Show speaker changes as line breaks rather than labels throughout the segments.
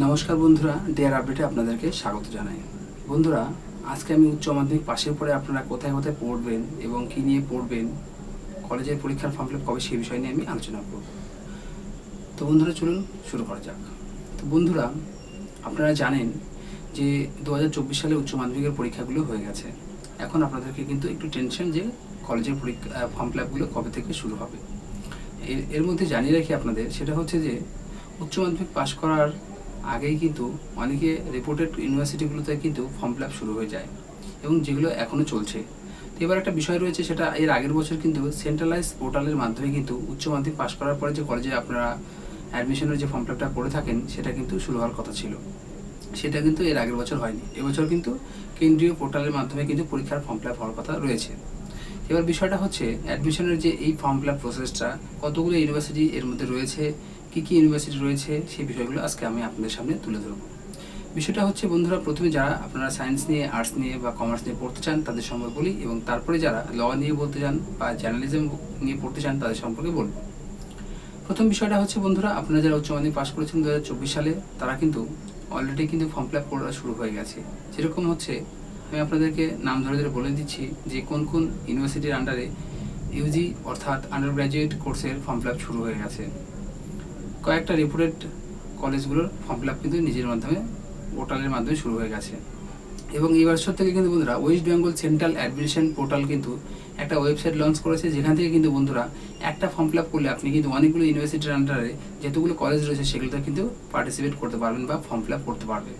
নমস্কার বন্ধুরা, ডিয়ার আপডেটে আপনাদেরকে স্বাগত জানাই। বন্ধুরা, আজকে আমি উচ্চ মাধ্যমিক পাশের পরে আপনারা কোথায় কোথায় পড়বেন এবং কী নিয়ে পড়বেন, কলেজের পরীক্ষার ফর্ম ফিল আপ কবে সেই বিষয় নিয়ে আমি আলোচনা করব। তো বন্ধুরা চলুন শুরু করা যাক। তো বন্ধুরা, আপনারা জানেন যে 2024 সালে উচ্চ মাধ্যমিকের পরীক্ষাগুলো হয়ে গেছে। এখন আপনাদেরকে কিন্তু একটু টেনশন যে কলেজের পরীক্ষা ফর্ম ফিল আপগুলো কবে থেকে শুরু হবে। এর মধ্যে জানিয়ে রাখি আপনাদের, সেটা হচ্ছে যে উচ্চ মাধ্যমিক পাশ করার আগেই কিন্তু অনেকে রেপুটেড ইউনিভার্সিটিগুলোতে কিন্তু ফর্ম ফিল আপ শুরু হয়ে যায় এবং যেগুলো এখনও চলছে। তো এবার একটা বিষয় রয়েছে, সেটা এর আগের বছর কিন্তু সেন্ট্রালাইজ পোর্টালের মাধ্যমে কিন্তু উচ্চ মাধ্যমিক পাশ করার পরে যে কলেজে আপনারা অ্যাডমিশনের যে ফর্ম ফিল আপটা করে থাকেন সেটা কিন্তু শুরু হওয়ার কথা ছিল। সেটা কিন্তু এর আগের বছর হয়নি। এবছর কিন্তু কেন্দ্রীয় পোর্টালের মাধ্যমে কিন্তু পরীক্ষার ফর্ম ফিল আপ হওয়ার কথা রয়েছে। এবার বিষয়টা হচ্ছে অ্যাডমিশনের যে এই ফর্ম ফিল আপ প্রসেসটা, কতগুলো ইউনিভার্সিটি এর মধ্যে রয়েছে, কী কী ইউনিভার্সিটি রয়েছে, সেই বিষয়গুলো আজকে আমি আপনাদের সামনে তুলে ধরব। বিষয়টা হচ্ছে বন্ধুরা, প্রথমে যারা আপনারা সায়েন্স নিয়ে, আর্টস নিয়ে বা কমার্স নিয়ে পড়তে চান তাদের সম্পর্কে বলি, এবং তারপরে যারা ল নিয়ে বলতে চান বা জার্নালিজম নিয়ে পড়তে চান তাদের সম্পর্কে বলব। প্রথম বিষয়টা হচ্ছে বন্ধুরা, আপনারা যারা উচ্চ মাধ্যমিক পাশ করেছেন 2024 সালে, তারা কিন্তু অলরেডি কিন্তু ফর্ম ফিল আপ করা শুরু হয়ে গেছে। যেরকম হচ্ছে, আমি আপনাদেরকে নাম ধরে ধরে বলে দিচ্ছি যে কোন কোন ইউনিভার্সিটির আন্ডারে ইউজি অর্থাৎ আন্ডার গ্র্যাজুয়েট কোর্সের ফর্ম ফিল আপ শুরু হয়ে গেছে। কয়েকটা রেপুটেড কলেজগুলোর ফর্ম ফিল আপ কিন্তু নিজের মাধ্যমে পোর্টালের মাধ্যমে শুরু হয়ে গেছে। এবং এই বছর থেকে কিন্তু বন্ধুরা West Bengal central admission portal কিন্তু একটা ওয়েবসাইট লঞ্চ করেছে, যেখান থেকে কিন্তু বন্ধুরা একটা ফর্ম ফিল আপ করলে আপনি কিন্তু অনেকগুলো ইউনিভার্সিটির আন্ডারে যতগুলো কলেজ রয়েছে সেগুলোতে কিন্তু পার্টিসিপেট করতে পারবেন বা ফর্ম ফিল আপ করতে পারবেন।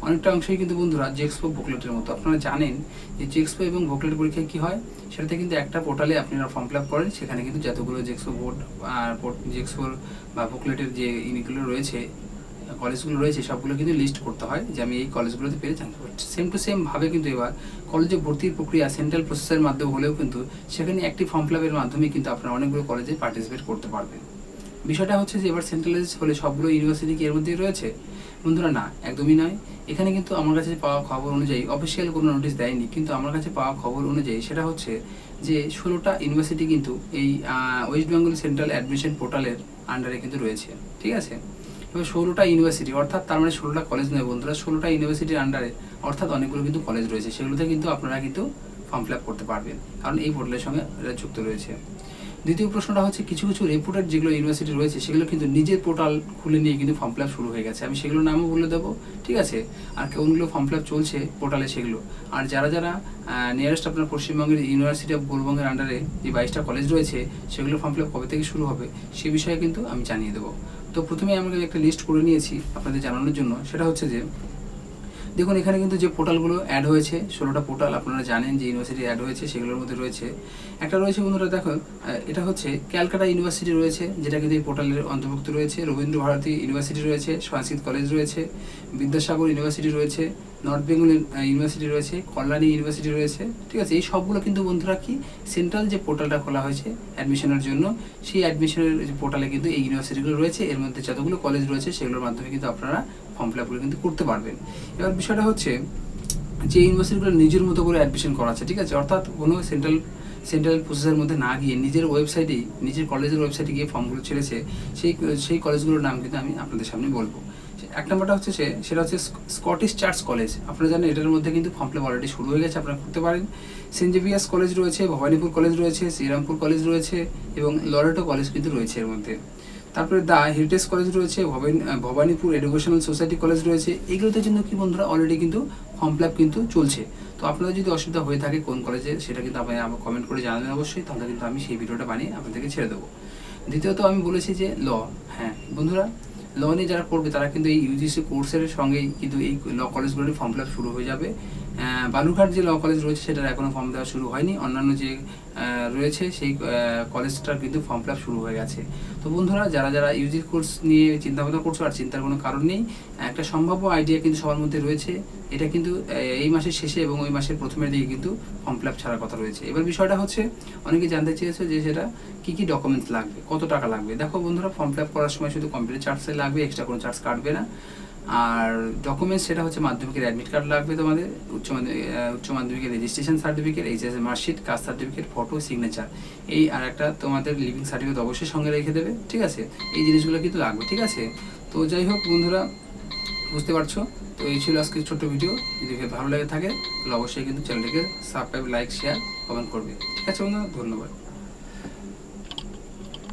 অনেকটা অংশই কিন্তু বন্ধুরা জেএক্সপো বুকলেটের মতো। আপনারা জানেন যে জেএক্সপো এবং বুকলেট পরীক্ষায় কী হয়, সেটাতে কিন্তু একটা পোর্টালে আপনারা ফর্ম ফিল আপ করেন, সেখানে কিন্তু যতগুলো জেএক্সপো বোর্ড জেএক্সপোর বা বুকলেটের যে ইউনিটগুলো রয়েছে, কলেজগুলো রয়েছে, সবগুলো কিন্তু লিস্ট করতে হয় যে আমি এই কলেজগুলোতে পেরে জানতে পারছি। সেম টু সেম ভাবে কিন্তু এবার কলেজে ভর্তির প্রক্রিয়া সেন্ট্রাল প্রসেসের মাধ্যমে হলেও কিন্তু সেখানে একটি ফর্ম ফিল আপের মাধ্যমে কিন্তু আপনারা অনেকগুলো কলেজে পার্টিসিপেট করতে পারবেন। বিষয়টা হচ্ছে যে এবার সেন্ট্রালাইজ হলে সবগুলো ইউনিভার্সিটি কি এর মধ্যেই রয়েছে? বন্ধুরা না, একদমই নয়। এখানে কিন্তু আমার কাছে পাওয়া খবর অনুযায়ী, অফিসিয়াল কোনো নোটিশ দেয়নি, কিন্তু আমার কাছে পাওয়া খবর অনুযায়ী সেটা হচ্ছে যে 16টা ইউনিভার্সিটি কিন্তু এই ওয়েস্ট বেঙ্গল সেন্ট্রাল অ্যাডমিশন পোর্টালের আন্ডারে কিন্তু রয়েছে। ঠিক আছে, এবার 16টা ইউনিভার্সিটি অর্থাৎ তার মানে 16টা কলেজ নয় বন্ধুরা, 16টা ইউনিভার্সিটির আন্ডারে অর্থাৎ অনেকগুলো কিন্তু কলেজ রয়েছে, সেগুলোতে কিন্তু আপনারা কিন্তু ফর্ম ফিল আপ করতে পারবেন, কারণ এই পোর্টালের সঙ্গে এরা যুক্ত রয়েছে। দ্বিতীয় প্রশ্নটা হচ্ছে, কিছু কিছু রেপুটেড যেগুলো ইউনিভার্সিটি রয়েছে সেগুলো কিন্তু নিজের পোর্টাল খুলে নিয়ে কিন্তু ফর্ম ফিল আপ শুরু হয়ে গেছে। আমি সেগুলোর নামও বলে দেবো, ঠিক আছে, আর কোনগুলো ফর্ম ফিল আপ চলছে পোর্টালে সেগুলো। আর যারা যারা নিয়ারেস্ট আপনার পশ্চিমবঙ্গের ইউনিভার্সিটি অফ গৌরবঙ্গের আন্ডারে যে 22টা কলেজ রয়েছে সেগুলো ফর্ম ফিল আপ কবে থেকে শুরু হবে সে বিষয়ে কিন্তু আমি জানিয়ে দেবো। তো প্রথমে আমি একটা লিস্ট করে নিয়েছি আপনাদের জানানোর জন্য। সেটা হচ্ছে যে দেখুন, এখানে কিন্তু যে পোর্টালগুলো অ্যাড হয়েছে, 16টা পোর্টাল আপনারা জানেন যে ইউনিভার্সিটি অ্যাড হয়েছে, সেগুলোর মধ্যে রয়েছে একটা রয়েছে বন্ধুরা, দেখো এটা হচ্ছে ক্যালকাটা ইউনিভার্সিটি রয়েছে, যেটা কিন্তু এই পোর্টালের অন্তর্ভুক্ত রয়েছে। রবীন্দ্র ভারতী ইউনিভার্সিটি রয়েছে, সংস্কৃত কলেজ রয়েছে, বিদ্যাসাগর ইউনিভার্সিটি রয়েছে, নর্থ বেঙ্গল ইউনিভার্সিটি রয়েছে, কল্যাণী ইউনিভার্সিটি রয়েছে। ঠিক আছে, এই সবগুলো কিন্তু বন্ধুরা কি সেন্ট্রাল যে পোর্টালটা খোলা হয়েছে অ্যাডমিশনের জন্য, সেই অ্যাডমিশনের পোর্টালে কিন্তু এই ইউনিভার্সিটিগুলো রয়েছে। এর মধ্যে যতগুলো কলেজ রয়েছে সেগুলোর মাধ্যমে কিন্তু আপনারা ফর্ম ফিল আপগুলো কিন্তু করতে পারবেন। এবার বিষয়টা হচ্ছে যে ইউনিভার্সিটিগুলো নিজের মতো করে অ্যাডমিশন করাচ্ছে, ঠিক আছে, অর্থাৎ কোনো সেন্ট্রাল প্রসেসের মধ্যে না গিয়ে নিজের ওয়েবসাইটেই, নিজের কলেজের ওয়েবসাইটে গিয়ে ফর্মগুলো ছেড়েছে, সেই কলেজগুলোর নাম কিন্তু আমি আপনাদের সামনে বলবো। এক নম্বরটা হচ্ছে সেটা হচ্ছে স্কটিশ চার্চ কলেজ। আপনারা জানেন এটার মধ্যে কিন্তু ফর্ম ফিল আপ অলরেডি শুরু হয়ে গেছে, আপনারা করতে পারেন। সেন্ট জেভিয়ার্স কলেজ রয়েছে, ভবানীপুর কলেজ রয়েছে, শ্রীরামপুর কলেজ রয়েছে এবং লরেটো কলেজ কিন্তু রয়েছে এর মধ্যে। তারপরে দ্য হেরিটেজ কলেজ রয়েছে, ভবানীপুর এডুকেশনাল সোসাইটি কলেজ রয়েছে। এগুলোতে কিন্তু কি বন্ধুরা অলরেডি কিন্তু ফর্ম ফিল আপ কিন্তু চলছে। তো আপনাদের যদি অসুবিধা হয়ে থাকে কোন কলেজে, সেটা কিন্তু আপনি আমাকে কমেন্ট করে জানাবেন অবশ্যই, তাহলে কিন্তু আমি সেই ভিডিওটা বানিয়ে আপনাদেরকে ছেড়ে দেবো। দ্বিতীয়ত আমি বলেছি যে ল, হ্যাঁ বন্ধুরা, ল নিয়ে যারা পড়বে তারা কিন্তু এই ইউজিসি কোর্সের সঙ্গেই কিন্তু এই ল কলেজগুলোর ফর্ম ফিল আপ শুরু হয়ে যাবে। বালুরঘাট যে ল কলেজ রয়েছে সেটার এখনও ফর্ম দেওয়া শুরু হয়নি, অন্যান্য যে রয়েছে সেই কলেজটার কিন্তু ফর্ম ফিল আপ শুরু হয়ে গেছে। তো বন্ধুরা, যারা যারা ইউজি কোর্স নিয়ে চিন্তাভাবনা করছো, আর চিন্তার কোনো কারণ নেই, একটা সম্ভাব্য আইডিয়া কিন্তু সবার মধ্যে রয়েছে। এটা কিন্তু এই মাসের শেষে এবং ওই মাসের প্রথমের দিকে কিন্তু ফর্ম ফিল আপ ছাড়ার কথা রয়েছে। এবার বিষয়টা হচ্ছে, অনেকে জানতে চেয়েছে যে সেটা কী কী ডকুমেন্টস লাগবে, কত টাকা লাগবে। দেখো বন্ধুরা, ফর্ম ফিল আপ করার সময় শুধু কম্পিউটার চার্জে লাগবে, এক্সট্রা কোনো চার্জ কাটবে না। আর ডকুমেন্টস সেটা হচ্ছে মাধ্যমিকের অ্যাডমিট কার্ড লাগবে তোমাদের, উচ্চ মাধ্যমিকের registration certificate, HS marksheet, caste certificate, photo, signature, এই আর একটা তোমাদের লিভিং সার্টিফিকেট অবশ্যই সঙ্গে রেখে দেবে। ঠিক আছে, এই জিনিসগুলো কিন্তু লাগবে। ঠিক আছে, তো যাই হোক বন্ধুরা, বুঝতে পারছো? তো এই ছিল আজকের ছোট্ট ভিডিও। যদি ভালো লেগে থাকে তাহলে অবশ্যই কিন্তু চ্যানেলটিকে সাবস্ক্রাইব, লাইক, শেয়ার, কমেন্ট করবে। ঠিক আছে বন্ধুরা, ধন্যবাদ।